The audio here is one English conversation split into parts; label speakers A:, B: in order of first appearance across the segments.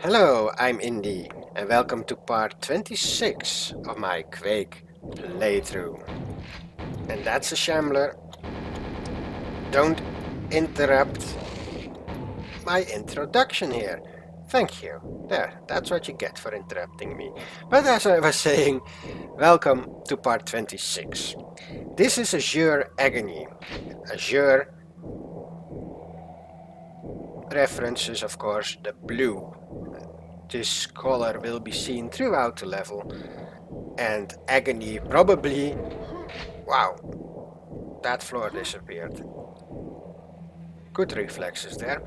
A: Hello, I'm Indy, and welcome to part 26 of my Quake playthrough. And that's a shambler. Don't interrupt my introduction here. Thank you. There, that's what you get for interrupting me. But as I was saying, welcome to part 26. This is Azure Agony. Azure references, of course, the blue. This color will be seen throughout the level. And Agony probably... Wow, that floor disappeared. Good reflexes there.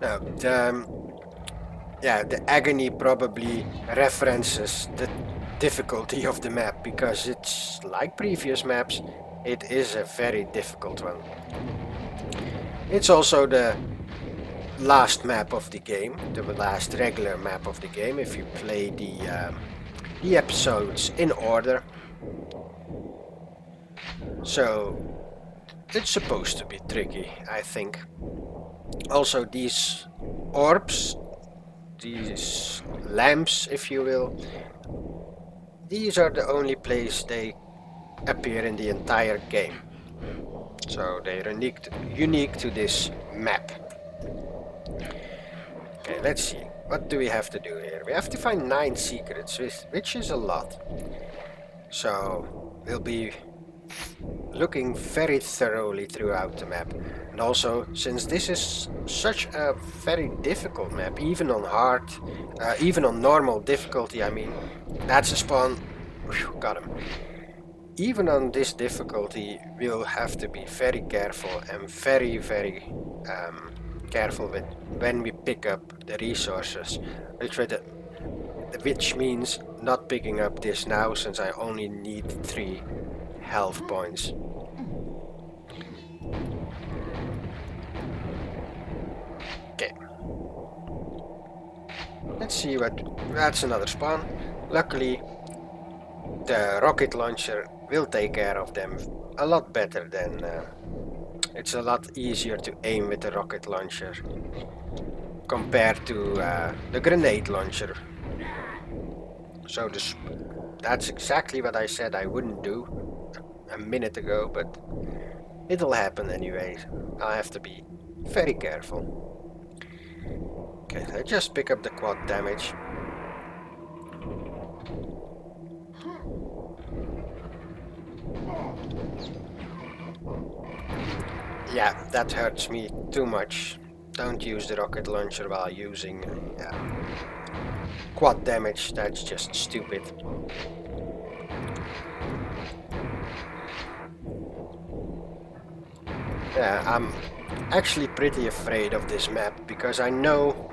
A: Now, the Agony probably references the difficulty of the map, because it's like previous maps, it is a very difficult one. It's also the last map of the game, the last regular map of the game, if you play the episodes in order. So it's supposed to be tricky, I think. Also, these orbs, these lamps, if you will, these are the only place they appear in the entire game. So they're unique to this map. Okay, let's see. What do we have to do here? We have to find 9 secrets, which is a lot. So we'll be looking very thoroughly throughout the map. And also, since this is such a very difficult map, even on hard, even on normal difficulty, I mean, that's a spawn. Whew, got him. Even on this difficulty, we'll have to be very careful and very careful with when we pick up the resources, which means not picking up this now, since I only need 3 health points. Okay. Let's see that's another spawn. Luckily, the rocket launcher will take care of them a lot better than... it's a lot easier to aim with the rocket launcher compared to the grenade launcher. So that's exactly what I said I wouldn't do a minute ago, but it'll happen anyway. I'll have to be very careful. Okay, let's just pick up the quad damage. Yeah, that hurts me too much. Don't use the rocket launcher while using quad damage, that's just stupid. Yeah, I'm actually pretty afraid of this map, because I know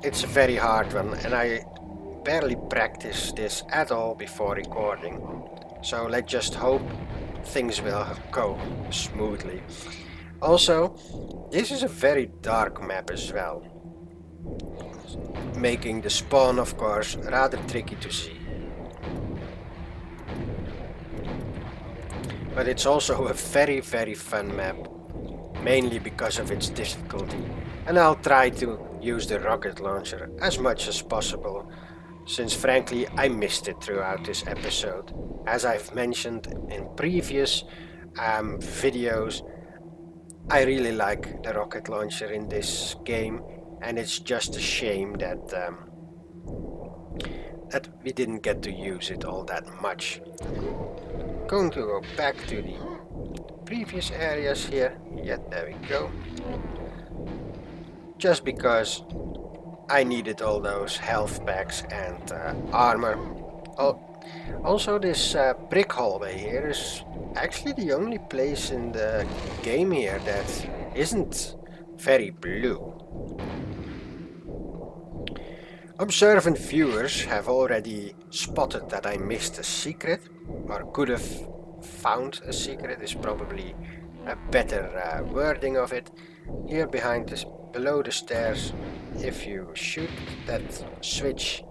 A: it's a very hard one, and I barely practiced this at all before recording. So let's just hope things will go smoothly. Also, this is a very dark map as well, making the spawn, of course, rather tricky to see. But it's also a very fun map, mainly because of its difficulty, and I'll try to use the rocket launcher as much as possible, since frankly I missed it throughout this episode. As I've mentioned in previous videos, I really like the rocket launcher in this game, and it's just a shame that that we didn't get to use it all that much. Going to go back to the previous areas here. Yeah, there we go. Just because I needed all those health packs and armor. Also, this brick hallway here is actually the only place in the game here that isn't very blue. Observant viewers have already spotted that I missed a secret, or could have found a secret is probably a better wording of it. Here behind this, below the stairs, if you shoot that switch,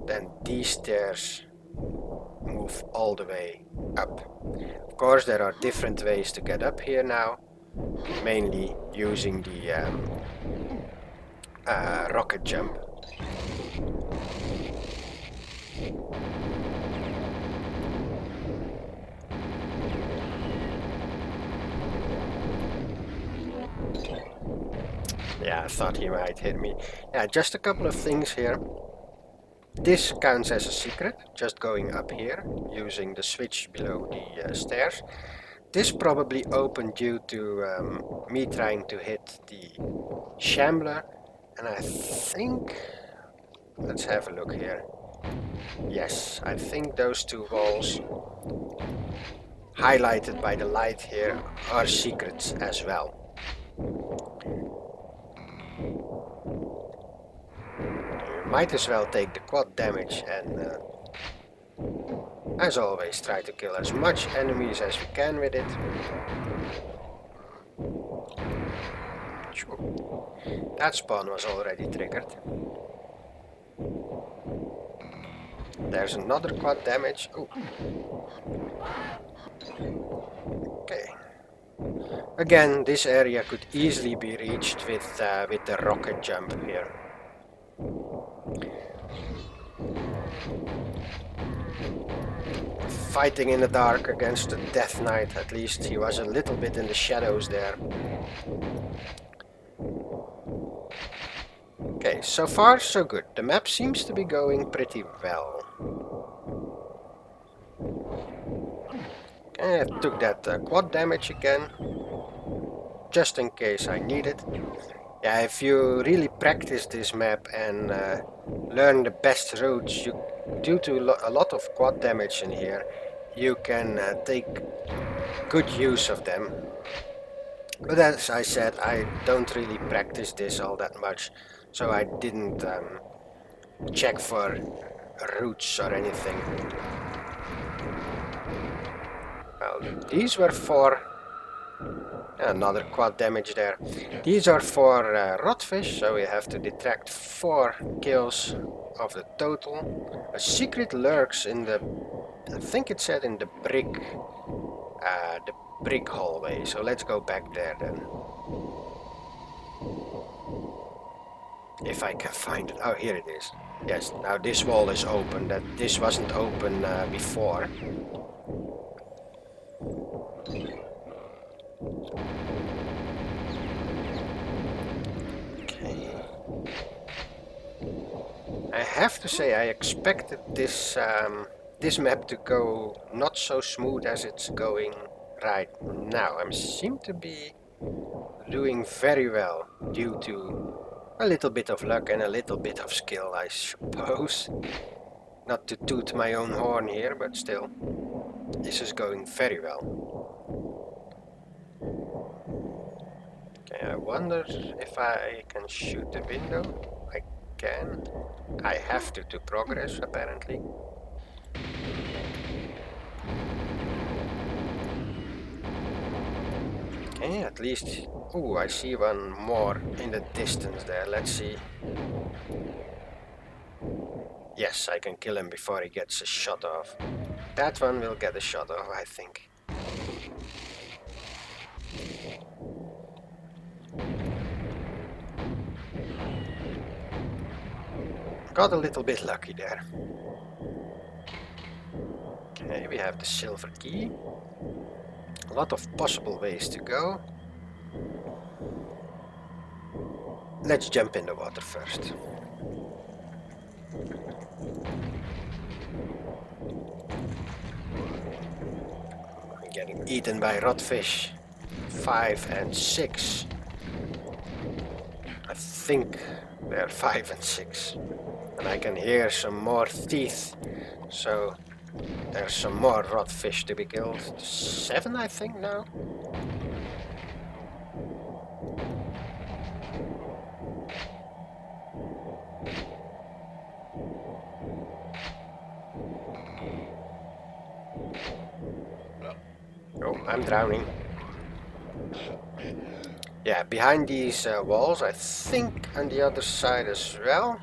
A: then these stairs move all the way up. Of course, there are different ways to get up here now, mainly using the rocket jump. Yeah, I thought he might hit me. Yeah, just a couple of things here. This counts as a secret, just going up here, using the switch below the stairs. This probably opened due to me trying to hit the shambler, and I think... let's have a look here. Yes, I think those two walls, highlighted by the light here, are secrets as well. Might as well take the quad damage and, as always, try to kill as much enemies as we can with it. Sure. That spawn was already triggered. There's another quad damage. Ooh. Okay. Again, this area could easily be reached with the rocket jump here. Fighting in the dark against the Death Knight, at least he was a little bit in the shadows there. Okay, so far so good. The map seems to be going pretty well. Okay, I took that quad damage again, just in case I need it. Yeah, if you really practice this map and learn the best routes, due to a lot of quad damage in here, you can take good use of them. But as I said, I don't really practice this all that much, so I didn't check for routes or anything. Well, these were for... another quad damage there. These are for rotfish, so we have to detract 4 kills of the total. A secret lurks in the... I think it said in the brick hallway, so let's go back there then. If I can find it. Oh, here it is. Yes, now this wall is open. This wasn't open before. Okay. I have to say I expected this this map to go not so smooth as it's going right now. I seem to be doing very well due to a little bit of luck and a little bit of skill, I suppose. Not to toot my own horn here, but still, this is going very well. Okay, I wonder if I can shoot the window. I can. I have to progress, apparently. Okay, at least... oh, I see one more in the distance there. Let's see. Yes, I can kill him before he gets a shot off. That one will get a shot off, I think. Got a little bit lucky there. Okay, we have the silver key. A lot of possible ways to go. Let's jump in the water first. I'm getting eaten by rotfish 5 and 6. I think they're 5 and 6. And I can hear some more teeth. So there's some more rotfish to be killed. 7, I think, now. Oh, I'm drowning. Yeah, behind these walls, I think on the other side as well.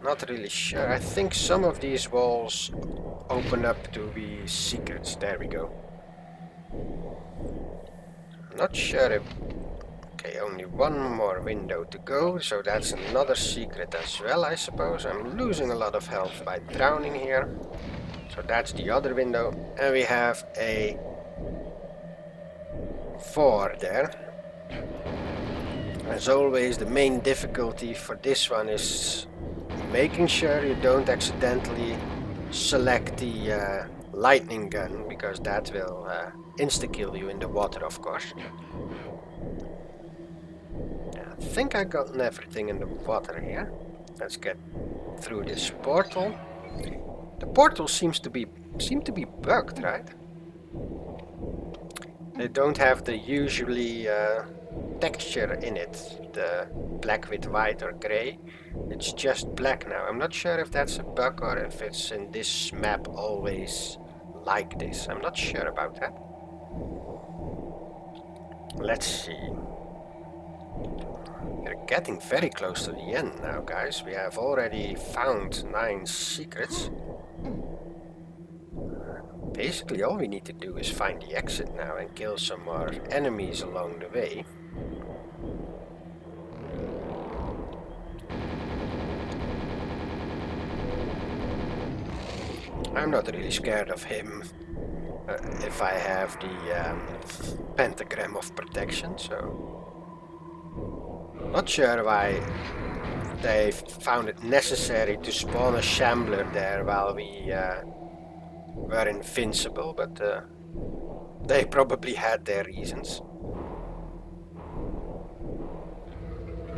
A: Not really sure. I think some of these walls open up to be secrets. There we go. Not sure if... Okay, only one more window to go, so that's another secret as well, I suppose. I'm losing a lot of health by drowning here. So that's the other window. And we have a 4 there. As always, the main difficulty for this one is making sure you don't accidentally select the lightning gun, because that will insta-kill you in the water, of course. I think I got everything in the water here. Let's get through this portal. The portal seem to be bugged, right? They don't have the usually texture in it, the black with white or grey. It's just black now. I'm not sure if that's a bug or if it's in this map always like this. I'm not sure about that. Let's see. We're getting very close to the end now, guys. We have already found 9 secrets. Basically, all we need to do is find the exit now and kill some more enemies along the way. I'm not really scared of him if I have the pentagram of protection, so... Not sure why they found it necessary to spawn a shambler there while we were invincible, but they probably had their reasons.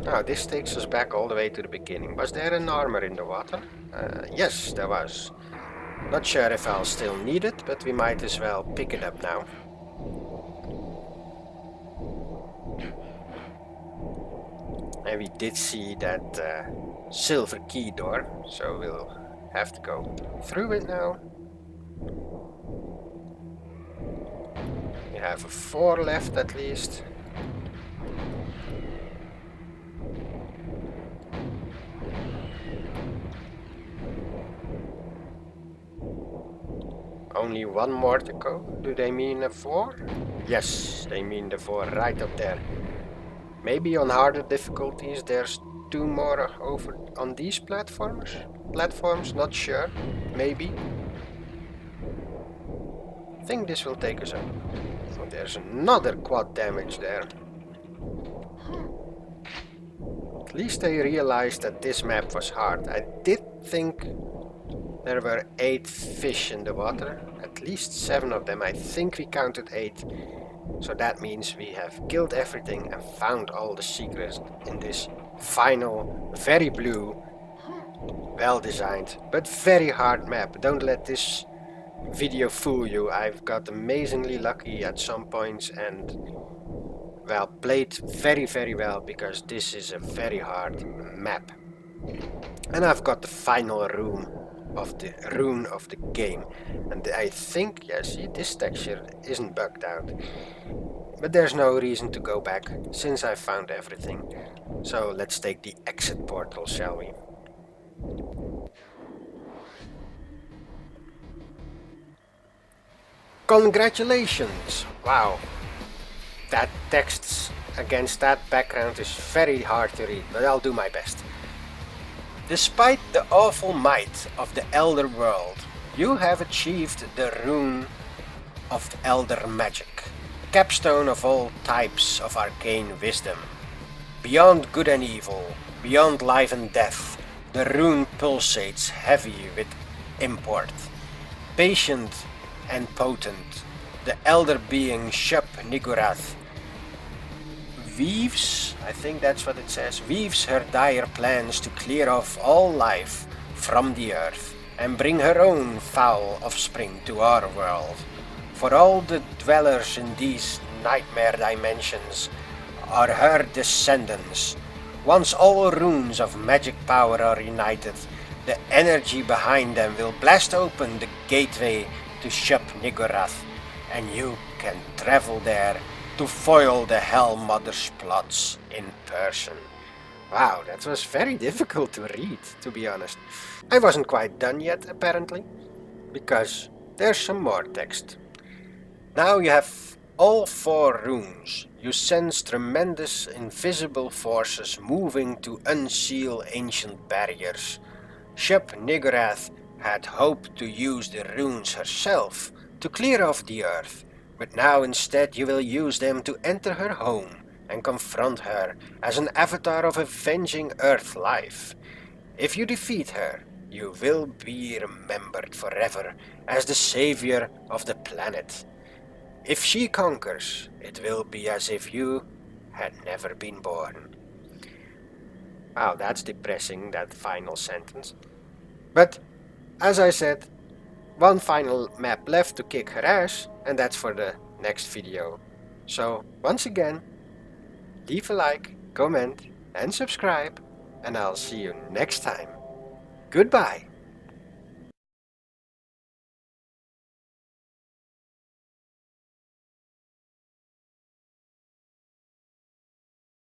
A: Now this takes us back all the way to the beginning. Was there an armor in the water? Yes, there was. Not sure if I'll still need it, but we might as well pick it up now. And we did see that silver key door, so we'll have to go through it now. We have a 4 left at least. Only 1 more to go. Do they mean a 4? Yes, they mean the 4 right up there. Maybe on harder difficulties there's 2 more over on these platforms, not sure, maybe. I think this will take us up. Oh, there's another quad damage there. At least they realized that this map was hard. I did think there were 8 fish in the water, at least 7 of them. I think we counted 8. So that means we have killed everything and found all the secrets in this final, very blue, well designed, but very hard map. Don't let this video fool you. I've got amazingly lucky at some points and, well, played very, very well, because this is a very hard map. And I've got the final rune of the game. And I think, yeah, see, this texture isn't bugged out. But there's no reason to go back, since I found everything. So let's take the exit portal, shall we? Congratulations! Wow. That text against that background is very hard to read, but I'll do my best. Despite the awful might of the Elder World, you have achieved the rune of Elder Magic, capstone of all types of arcane wisdom. Beyond good and evil, beyond life and death, the rune pulsates heavy with import. Patient and potent, the elder being Shub Niggurath weaves, I think that's what it says, weaves her dire plans to clear off all life from the earth and bring her own foul offspring to our world. For all the dwellers in these nightmare dimensions are her descendants. Once all runes of magic power are united, the energy behind them will blast open the gateway to Shub Niggurath, and you can travel there to foil the Hell Mother's plots in person. Wow, that was very difficult to read, to be honest. I wasn't quite done yet, apparently, because there's some more text. Now you have all 4 runes. you sense tremendous invisible forces moving to unseal ancient barriers. Shep Niggurath had hoped to use the runes herself to clear off the earth, but now instead you will use them to enter her home and confront her as an avatar of avenging Earth life. If you defeat her, you will be remembered forever as the savior of the planet. If she conquers, it will be as if you had never been born. Wow, that's depressing, that final sentence. But, as I said, one final map left to kick her ass, and that's for the next video. So, once again, leave a like, comment, and subscribe, and I'll see you next time. Goodbye!